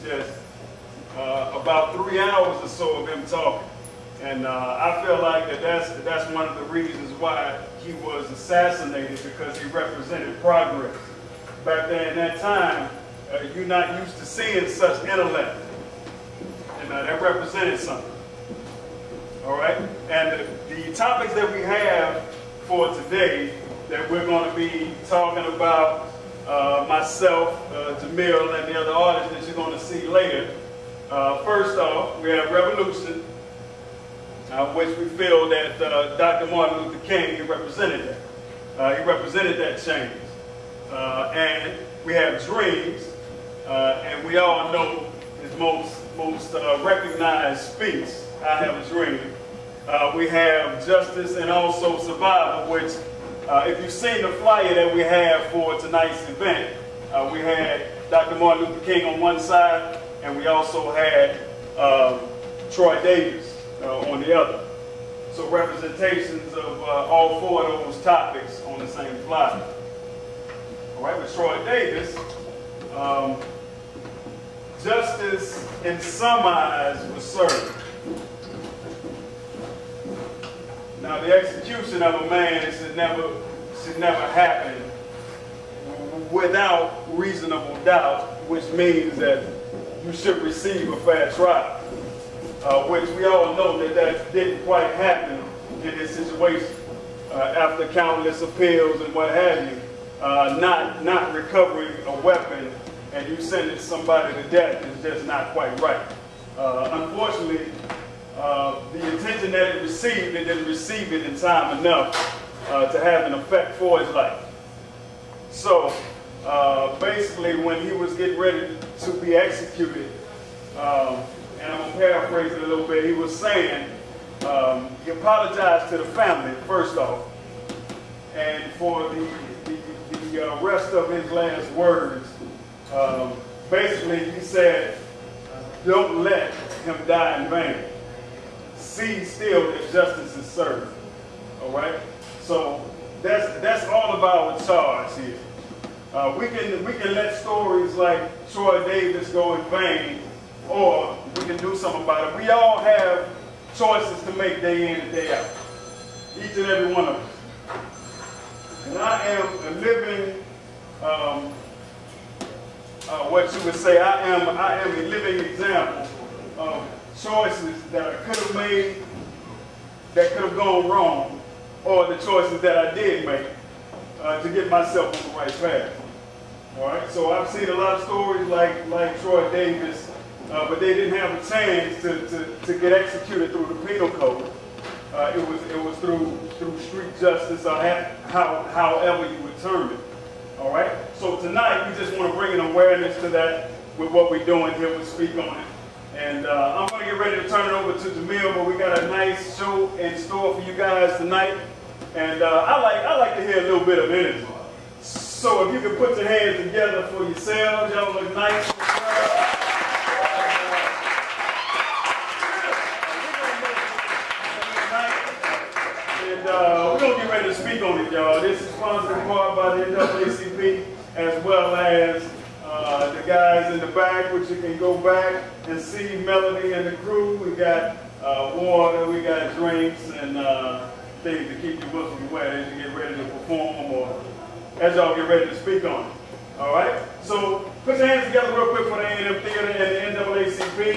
just about 3 hours or so of him talking. And I feel like that's one of the reasons why he was assassinated, because he represented progress. Back then, in that time, you're not used to seeing such intellect. And that represented something. All right? And the topics that we have for today that we're going to be talking about, myself, Jamil, and the other artists that you're going to see later. First off, we have revolution, which we feel that Dr. Martin Luther King, he represented that. He represented that change. And we have dreams, and we all know his most recognized speech, I Have a Dream. We have justice and also survival, which if you've seen the flyer that we have for tonight's event, we had Dr. Martin Luther King on one side, and we also had Troy Davis on the other. So representations of all 4 of those topics on the same flyer. All right, with Troy Davis, justice in some eyes was served. Now, the execution of a man should never happen without reasonable doubt, which means that you should receive a fair trial, which we all know that didn't quite happen in this situation. After countless appeals and what have you, not recovering a weapon and you sentence somebody to death is just not quite right. Unfortunately, the intention that it received, it didn't receive it in time enough to have an effect for his life. So basically, when he was getting ready to be executed, and I'm going to paraphrase it a little bit, he was saying, he apologized to the family, first off, and for the rest of his last words, basically he said, don't let him die in vain. See still that justice is served. All right? So that's all of our charge here. We can let stories like Troy Davis go in vain, or we can do something about it. We all have choices to make day in and day out. Each and every one of us. And I am a living, what you would say, I am a living example of choices that I could have made that could have gone wrong, or the choices that I did make to get myself on the right path. All right, so I've seen a lot of stories like Troy Davis, but they didn't have a chance to get executed through the penal code. It was through street justice, or however you would term it. All right, so tonight we just want to bring an awareness to that with what we're doing here. We speak on it. And I'm going to get ready to turn it over to Jamil, but we got a nice show in store for you guys tonight. And I like to hear a little bit of energy. So if you can put your hands together for yourselves, y'all look nice. And we're going to get ready to speak on it, y'all. This is sponsored in part by the NAACP, as well as the guys in the back, which you can go back and see Melody and the crew. We got water, we got drinks, and things to keep your bosom wet as you get ready to perform, or as y'all get ready to speak on it. All right? So put your hands together real quick for the A&M Theater and the NAACP.